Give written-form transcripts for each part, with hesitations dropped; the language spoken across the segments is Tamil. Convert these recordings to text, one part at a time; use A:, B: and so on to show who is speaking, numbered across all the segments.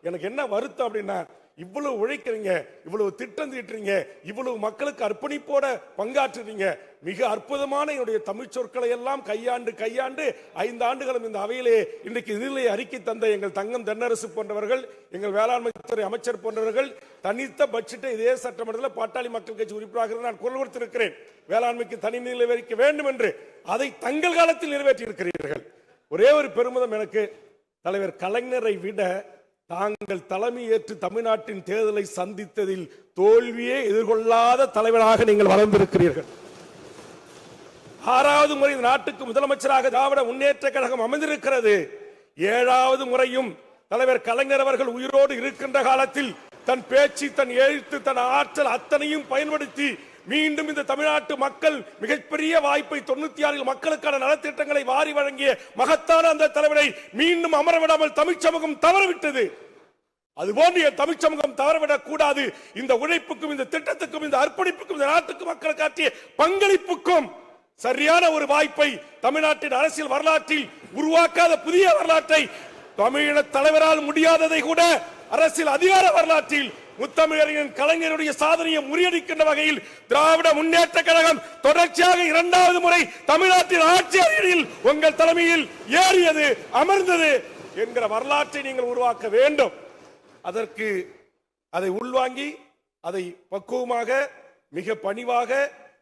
A: எனக்கு என்ன வருத்தம் அப்படின்னா, இவ்வளவு உழைக்கிறீங்க, இவ்வளவு திட்டம் தீட்டுறீங்க, இவ்வளவு மக்களுக்கு அர்ப்பணிப்போட பங்காற்றுறீங்க. மிக அற்புதமான என்னுடைய தமிழ் சொற்களை எல்லாம் கையாண்டு 5 ஆண்டுகளும் இந்த அவையிலே இன்றைக்கு நிதிநிலை அறிக்கை தந்த எங்கள் தங்கம் தென்னரசு போன்றவர்கள், எங்கள் வேளாண்மை துறை அமைச்சர் போன்றவர்கள் தனித்த பட்ஜெட்டை இதே சட்டமன்றத்தில் பாட்டாளி மக்கள் கட்சி உறுப்பினராக நான் குரல் கொடுத்திருக்கிறேன். வேளாண்மைக்கு தனி நிதிநிலை அறிக்கை வேண்டும் என்று அதை தங்கள் காலத்தில் நிறைவேற்றி இருக்கிறீர்கள். ஒரே ஒரு பெருமிதம் எனக்கு, தலைவர் கலைஞரை விட தாங்கள் தலைமை ஏற்று தமிழ்நாட்டின் தேர்தலை சந்தித்ததில் தோல்வியே எதிர்கொள்ளாத தலைவராக நீங்கள் வளர்ந்திருக்கிறீர்கள். 6வது முறை நாட்டுக்கு முதலமைச்சராக திராவிட முன்னேற்ற கழகம் அமைந்திருக்கிறது. 7வது முறையும் தலைவர் கலைஞர் அவர்கள் உயிரோடு இருக்கின்ற காலத்தில் தன் பேச்சு, தன் எழுத்து, தன் ஆற்றல் அத்தனையும் பயன்படுத்தி மீண்டும் இந்த தமிழ்நாட்டு மக்கள் மிகப்பெரிய வாய்ப்பை 96 மக்களுக்கான நலத்திட்டங்களை வாரி வழங்கிய மகத்தான அந்த தலைவரை மீண்டும் அமரவிடாமல் தமிழ் சமூகம் தவறவிட்டது. அதுபோன்று தமிழ் சமூகம் தவறவிடக் கூடாது. இந்த உழைப்புக்கும், இந்த திட்டத்துக்கும், இந்த அர்ப்பணிப்புக்கும், இந்த நாட்டுக்கு மக்களுக்கு ஆற்றிய பங்களிப்புக்கும் சரியான ஒரு வாய்ப்பை தமிழ்நாட்டின் அரசியல் வரலாற்றில் உருவாக்காத புதிய வரலாற்றை, தமிழீழ தலைவரால் முடியாததை கூட அரசியல் அதிகார வரலாற்றில் முத்தமிழறிஞர் கலைஞருடைய சாதனையை முறியடிக்கின்ற வகையில் திராவிட முன்னேற்ற கழகம் தொடர்ச்சியாக 2வது முறை தமிழ்நாட்டின் ஆட்சி அதிகாரியில் உங்கள் தலைமையில் ஏறியது, அமர்ந்தது என்கிற வரலாற்றை நீங்கள் உருவாக்க வேண்டும். அதற்கு அதை உள்வாங்கி அதை பக்குவமாக, மிக பணிவாக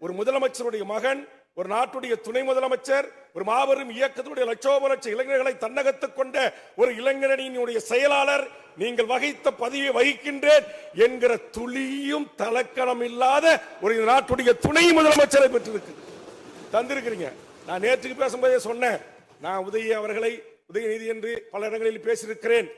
A: ஒரு முதலமைச்சருடைய மகன், ஒரு நாட்டுடைய துணை முதலமைச்சர், ஒரு மாபெரும் இயக்கத்தினுடைய லட்சோப லட்ச இளைஞர்களை தன்னகத்துக் கொண்ட ஒரு இளைஞரணியினுடைய செயலாளர், நீங்கள் வகித்த பதவியை வகிக்கின்றேன் என்கிற துளியும் தலக்கணம் இல்லாத ஒரு நாட்டுடைய துணை முதலமைச்சரை பெற்றிருக்கு தந்திருக்கிறீங்க. நான் நேற்றுக்கு பேசும்போதே சொன்னேன், நான் உதயநிதி என்று பல இடங்களில் பேசியிருக்கிறேன்.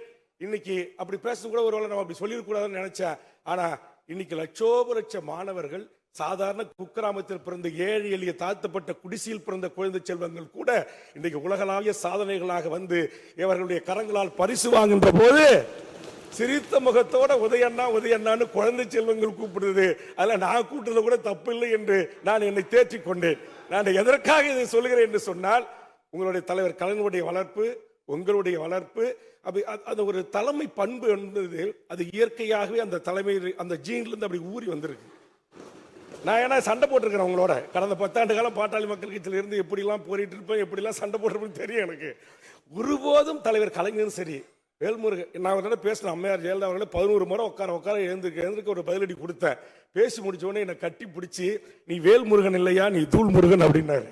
A: இன்னைக்கு அப்படி பேசுறது கூட ஒருவேளை நம்ம அப்படி சொல்லிடக்கூடாதுன்னு நினைச்சேன். ஆனா இன்னைக்கு லட்சோப லட்ச மாணவர்கள், சாதாரண குக்கிராமத்தில் பிறந்த ஏழை எளிய தாழ்த்தப்பட்ட குடிசையில் பிறந்த குழந்தை செல்வங்கள் கூட இன்றைக்கு உலகளாவிய சாதனைகளாக வந்து இவர்களுடைய கரங்களால் பரிசு வாங்குகின்ற போது சிரித்த முகத்தோட உதயண்ணான்னு குழந்தை செல்வங்கள் கூப்பிடுது. அதில் நான் கூட்டுறது கூட தப்பு இல்லை என்று நான் என்னை தேற்றிக் கொண்டேன். நான் எதற்காக இதை சொல்கிறேன் என்று சொன்னால், உங்களுடைய தலைவர் கலைஞருடைய வளர்ப்பு, உங்களுடைய வளர்ப்பு, அது ஒரு தலைமை பண்பு என்பது அது இயற்கையாகவே அந்த தலைமை, அந்த ஜீன்ல இருந்து அப்படி ஊறி வந்திருக்கு. நான் ஏன்னா சண்டை போட்டிருக்கிறேன் உங்களோட கடந்த 10 ஆண்டு காலம் பாட்டாளி மக்கள் கட்சியில இருந்து எப்படிலாம் போரிட்டு இருப்பேன், எப்படிலாம் சண்டை போட்டிருப்பேன்னு தெரியும் எனக்கு. ஒருபோதும் தலைவர் கலைஞரும் சரி, வேல்முருகன், நான் அவர்கிட்ட பேசினேன், அம்மையார் ஜெயலலிதா அவர்களே 11 முறை உட்கார எழுந்திருக்க ஒரு பதிலடி கொடுத்தேன். பேசி முடிச்ச உடனே என்னை கட்டி பிடிச்சி, நீ வேல்முருகன் இல்லையா, நீ தூள் முருகன் அப்படின்னாரு.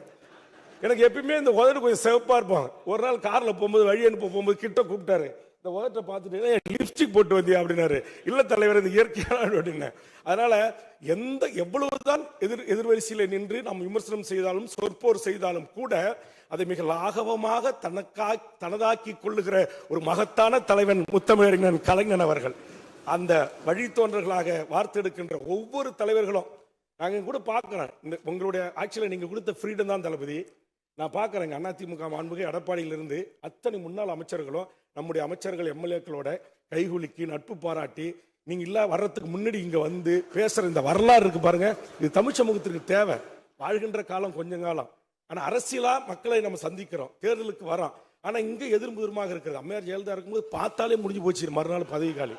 A: எனக்கு எப்பயுமே இந்த உதடு கொஞ்சம் சிவப்பா இருப்பான். ஒரு நாள் கார்ல போகும்போது, வழி அனுப்ப போகும்போது கிட்ட கூப்பிட்டாரு, இந்த உதட்டை பார்த்துட்டு லிப்ஸ்டிக் போட்டு வந்தியா அப்படின்னாரு. இல்ல தலைவர், இது இயற்கையான அப்படின்னு. அதனால எவ்வளவுதான் எதிர்வரிசையில் நின்று நாம் விமர்சனம் செய்தாலும், சொற்போர் செய்தாலும் கூட அதை மிக லாகவமாக தனதாக்கி கொள்ளுகிற ஒரு மகத்தான தலைவன் முத்தமிழறிஞர் கலைஞன் அவர்கள். அந்த வழித்தோன்றர்களாக வார்த்தெடுக்கின்ற ஒவ்வொரு தலைவர்களும் நாங்கள் கூட பார்க்கிறேன். உங்களுடைய ஆட்சியில் நீங்க கொடுத்த ஃப்ரீடம் தான் தளபதி. நான் பார்க்குறேங்க, அதிமுக மாண்புமிகு எடப்பாடியிலிருந்து அத்தனை முன்னாள் அமைச்சர்களும் நம்முடைய அமைச்சர்கள் எம்எல்ஏக்களோட கைகுலுக்கி நட்பு பாராட்டி, நீங்க இல்ல வர்றதுக்கு முன்னாடி இங்க வந்து பேசுற இந்த வரலாறு இருக்கு பாருங்க, இது தமிழ் சமூகத்திற்கு தேவை. வாழ்கின்ற காலம் கொஞ்ச காலம், ஆனா அரசியலா மக்களை நம்ம சந்திக்கிறோம், தேர்தலுக்கு வரோம். ஆனா இங்க எதிர்முதிரமாக இருக்கிறது. அம்மையார் ஜெயலலிதா இருக்கும்போது பார்த்தாலே முடிஞ்சு போச்சு, மறுநாள் பதவி காலி.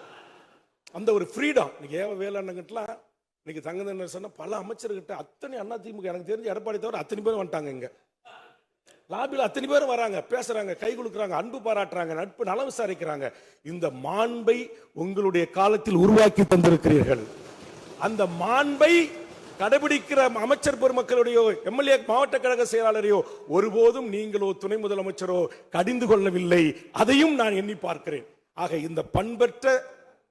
A: அந்த ஒரு ஃப்ரீடம் இன்னைக்கு வேளாண்கிட்டலாம். இன்னைக்கு தங்கதேனர் சொன்ன பல அமைச்சர்கிட்ட அத்தனை அதிமுக, எனக்கு தெரிஞ்ச எடப்பாடி தவிர அத்தனை பேரும் வந்துட்டாங்க. இங்க லாபியில் அத்தனை பேரும் வராங்க, பேசுறாங்க, கை கொடுக்குறாங்க, அன்பு பாராட்டுறாங்க, நட்பு நலம் விசாரிக்கிறாங்க. இந்த மாண்பை உங்களுடைய காலத்தில் உருவாக்கி தந்திருக்கிறீர்கள். அந்த மாண்பை கடைபிடிக்கிற அமைச்சர் பெருமக்களுடைய, எம்எல்ஏ, மாவட்ட கழக செயலாளரையோ ஒருபோதும் நீங்களோ துணை முதலமைச்சரோ கடிந்து கொள்ளவில்லை. அதையும் நான் எண்ணி பார்க்கிறேன். ஆக இந்த பண்பற்ற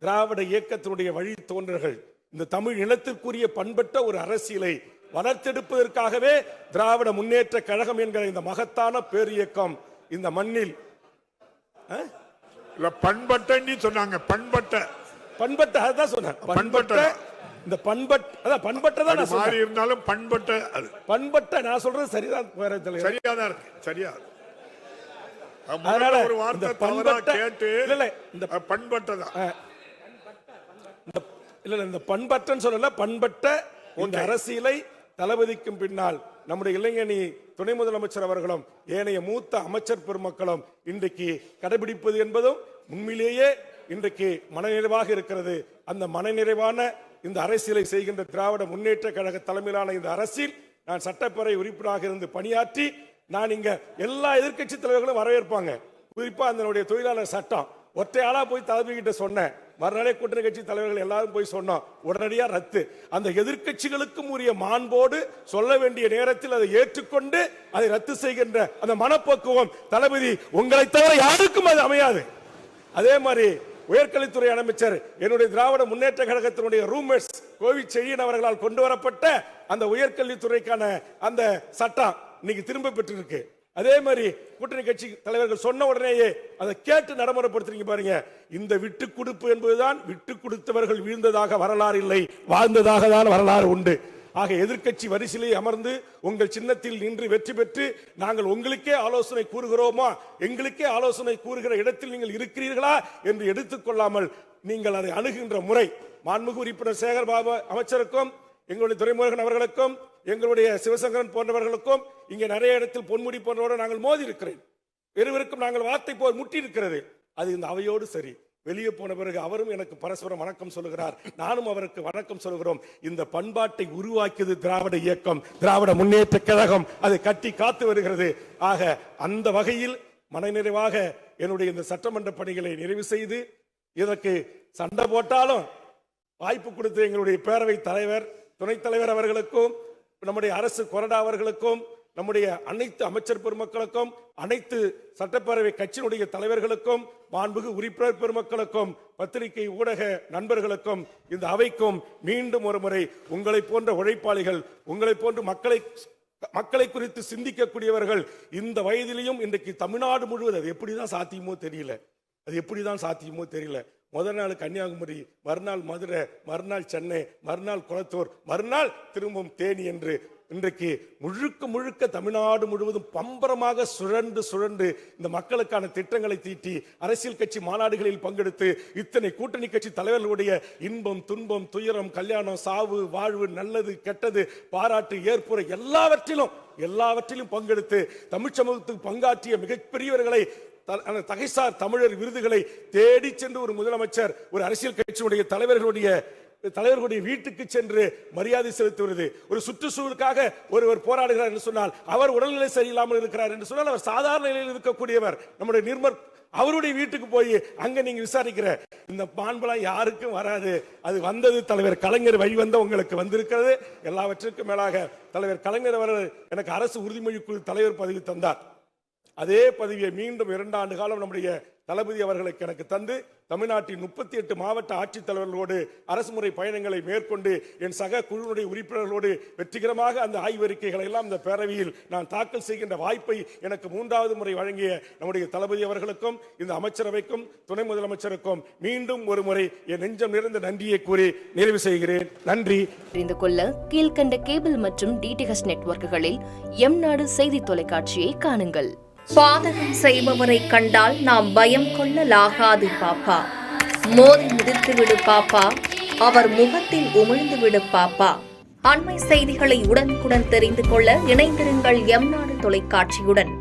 A: திராவிட இயக்கத்தினுடைய வழி தோன்றர்கள் இந்த தமிழ் இனத்திற்குரிய பண்பட்ட ஒரு அரசியலை வளர்த்தெடுப்பதற்காகவே திராவிட முன்னேற்ற கழகம் என்கிற இந்த மகத்தான பேர் இயக்கம் இந்த மண்ணில்
B: பண்பட்ட சொன்னாங்க.
A: பண்பட்ட அதுதான் சொன்னேன். பண்பட்ட இந்த பண்பட்டதான்
B: மாறி இருந்தாலும்
A: பண்பட்ட நான் சொல்றது சரிதான்,
B: சரியாதான் இருக்கு. சரியா
A: அதனால
B: ஒரு வார்த்தை தவறா கேட்டு இந்த பண்பட்டதான்
A: இல்ல, இந்த பண்பற்றன்னு சொல்லல, பண்பட்ட இந்த அரசியலை தளபதிக்கும் பின்னால் நம்முடைய இளைஞணி துணை முதலமைச்சர் அவர்களும் ஏனைய மூத்த அமைச்சர் பெருமக்களும் இன்றைக்கு கடைபிடிப்பது என்பதும் உண்மையிலேயே இன்றைக்கு மனநிறைவாக இருக்கிறது. அந்த மனநிறைவான இந்த அரசியலை செய்கின்ற திராவிட முன்னேற்ற கழக தலைமையிலான இந்த அரசில் நான் சட்டப்பேரவை உறுப்பினராக இருந்து பணியாற்றி நான் இங்க எல்லா எதிர்க்கட்சி தலைவர்களும் வரவேற்பாங்க. குறிப்பா அதனுடைய தொழிலாளர் சட்டம் ஒற்றையாளா போய் தலைமை கிட்ட சொன்னேன். மறுநாளே கூட்டணி கட்சி தலைவர்கள் எல்லாரும் போய் சொன்னோம், உடனடியா ரத்து. அந்த எதிர்க்கட்சிகளுக்கும் உரிய மாண்போடு சொல்ல வேண்டிய நேரத்தில் அதை ஏற்றுக்கொண்டு அதை ரத்து செய்கின்ற அந்த மனப்பக்குவம் தளபதி உங்களை தவிர யாருக்கும் அது அமையாது. அதே மாதிரி உயர்கல்வித்துறை அமைச்சர் என்னுடைய திராவிட முன்னேற்ற கழகத்தினுடைய ரூம்மேட்ஸ் கோவி செழியன் அவர்களால் கொண்டு வரப்பட்ட அந்த உயர்கல்வித்துறைக்கான அந்த சட்டம் இன்னைக்கு திரும்ப பெற்றிருக்கு. அதே மாதிரி கூட்டணி கட்சி தலைவர்கள் சொன்ன உடனேயே அதை கேட்டு நடைமுறைப்படுத்துறீங்க பாருங்க. இந்த விட்டு கொடுப்பு என்பதுதான் விட்டு கொடுத்தவர்கள் வீழ்ந்ததாக வரலாறு இல்லை, வாழ்ந்ததாக தான் வரலாறு உண்டு. ஆக எதிர்க்கட்சி வரிசையிலே அமர்ந்து உங்கள் சின்னத்தில் நின்று வெற்றி பெற்று நாங்கள் உங்களுக்கே ஆலோசனை கூறுகிறோமா, எங்களுக்கே ஆலோசனை கூறுகிற இடத்தில் நீங்கள் இருக்கிறீர்களா என்று எடுத்துக்கொள்ளாமல் நீங்கள் அதை அணுகின்ற முறை மாண்புமிகு உறுப்பினர் சேகர் பாபு அமைச்சருக்கும் எங்களுடைய துரைமுருகன் அவர்களுக்கும் எங்களுடைய சிவசங்கரன் போன்றவர்களுக்கும் இங்கே நிறைய இடத்தில் பொன்முடி போன்றவரோடு நாங்கள் மோதி இருக்கிறேன். இருவருக்கும் நாங்கள் வார்த்தை போர் முட்டி இருக்கிறது. அது இந்த அவையோடு சரி. வெளியே போன பிறகு அவரும் எனக்கு பரஸ்பரம் வணக்கம் சொல்லுகிறார், நானும் அவருக்கு வணக்கம் சொல்கிறோம். இந்த பண்பாட்டை உருவாக்கியது திராவிட இயக்கம், திராவிட முன்னேற்ற கழகம். அதை கட்டி காத்து வருகிறது. ஆக அந்த வகையில் மனநிறைவாக என்னுடைய இந்த சட்டமன்ற பணிகளை நிறைவு செய்து இதற்கு சண்டை போட்டாலும் வாய்ப்பு கொடுத்த எங்களுடைய பேரவை தலைவர், துணைத் தலைவர் அவர்களுக்கும், நம்முடைய அரசு கொறடா அவர்களுக்கும், நம்முடைய அனைத்து அமைச்சர் பெருமக்களுக்கும், அனைத்து சட்டப்பேரவை கட்சியினுடைய தலைவர்களுக்கும், மாண்புமிகு உறுப்பினர் பெருமக்களுக்கும், பத்திரிகை ஊடக நண்பர்களுக்கும், இந்த அவைக்கும் மீண்டும் ஒரு முறை உங்களை போன்ற உழைப்பாளிகள், உங்களை போன்ற மக்களை குறித்து சிந்திக்கக்கூடியவர்கள் இந்த வயதிலையும் இன்றைக்கு தமிழ்நாடு முழுவதும் அது எப்படிதான் சாத்தியமோ தெரியல. முதல் நாள் கன்னியாகுமரி, மறுநாள் மதுரை, மறுநாள் சென்னை, மறுநாள் குளத்தூர், மறுநாள் திரும்பவும் தேனி என்று இன்றைக்கு முழுக்க தமிழ்நாடு முழுவதும் பம்பரமாக சுழன்று இந்த மக்களுக்கான திட்டங்களை தீட்டி அரசியல் கட்சி மாநாடுகளில் பங்கெடுத்து இத்தனை கூட்டணி கட்சி தலைவர்களுடைய இன்பம், துன்பம், துயரம், கல்யாணம், சாவு, வாழ்வு, நல்லது, கெட்டது, பாராட்டு, ஏற்புரை எல்லாவற்றிலும் பங்கெடுத்து தமிழ் சமூகத்துக்கு பங்காற்றிய மிகப்பெரியவர்களை தகைசார் தமிழர் விருதுகளை தேடி சென்று ஒரு முதலமைச்சர் ஒரு அரசியல் கட்சியுடைய தலைவர்களுடைய வீட்டுக்கு சென்று மரியாதை செலுத்துவது. ஒரு சுற்றுச்சூழலுக்காக ஒருவர் போராடுகிறார் என்று சொன்னால், அவர் உடல்நிலை சரியில்லாமல் இருக்கிறார் என்று சொன்னால், அவர் சாதாரண நிலையில் இருக்கக்கூடியவர், நம்முடைய நிர்மல் அவருடைய வீட்டுக்கு போய் அங்க நீங்க விசாரிக்கிற இந்த மாண்பெல்லாம் யாருக்கும் வராது. அது வந்தது தலைவர் கலைஞர் வழிவந்த உங்களுக்கு வந்திருக்கிறது. எல்லாவற்றிற்கும் மேலாக தலைவர் கலைஞர் அவர்கள் எனக்கு அரசு உறுதிமொழி குழு தலைவர் பதவி தந்தார். அதே பதவியை மீண்டும் 2 ஆண்டு காலம் நம்முடைய தளபதி அவர்களுக்கு எனக்கு தந்து தமிழ்நாட்டின் 38 மாவட்ட ஆட்சித்தலைவர்களோடு அரசுமுறை பயணங்களை மேற்கொண்டு என் சக குழுவுடைய உறுப்பினர்களோடு வெற்றிகரமாக அந்த ஆய்வறிக்கைகளை எல்லாம் இந்த பேரவையில் நான் தாக்கல் செய்கின்ற வாய்ப்பை எனக்கு 3வது முறை வழங்கிய நம்முடைய தளபதி அவர்களுக்கும் இந்த அமைச்சரவைக்கும் துணை முதலமைச்சருக்கும் மீண்டும் ஒரு முறை என் நெஞ்சம் நிறைந்த நன்றியை கூறி நிறைவு செய்கிறேன். நன்றி.
C: தெரிந்து கொள்ள கீழ்கண்ட கேபிள் மற்றும் டிடிஎச் நெட்வொர்க்குகளில் எம் நாடு செய்தி தொலைக்காட்சியை காணுங்கள்.
D: பாதகம் செய்பவரை கண்டால் நாம் பயம் கொள்ளலாகாது பாப்பா. மோதி மிதித்து விடு பாப்பா, அவர் முகத்தில் உமிழ்ந்து விடு பாப்பா. அண்மை செய்திகளை உடனுக்குடன் தெரிந்து கொள்ள இணைந்திருங்கள் எம் நாடு தொலைக்காட்சியுடன்.